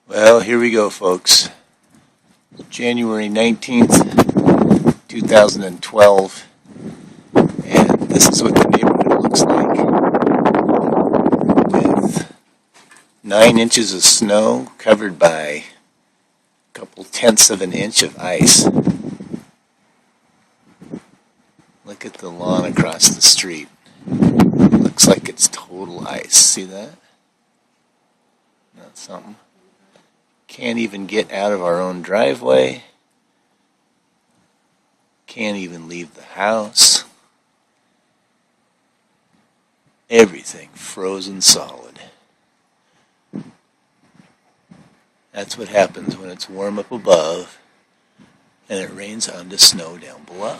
Well, here we go, folks. January 19th, 2012, and this is what the neighborhood looks like with 9 inches of snow covered by a couple tenths of an inch of ice. Look at the lawn across the street. Looks like it's total ice. See that? That's something. Can't even get out of our own driveway. Can't even leave the house. Everything frozen solid. That's what happens when it's warm up above and it rains onto snow down below.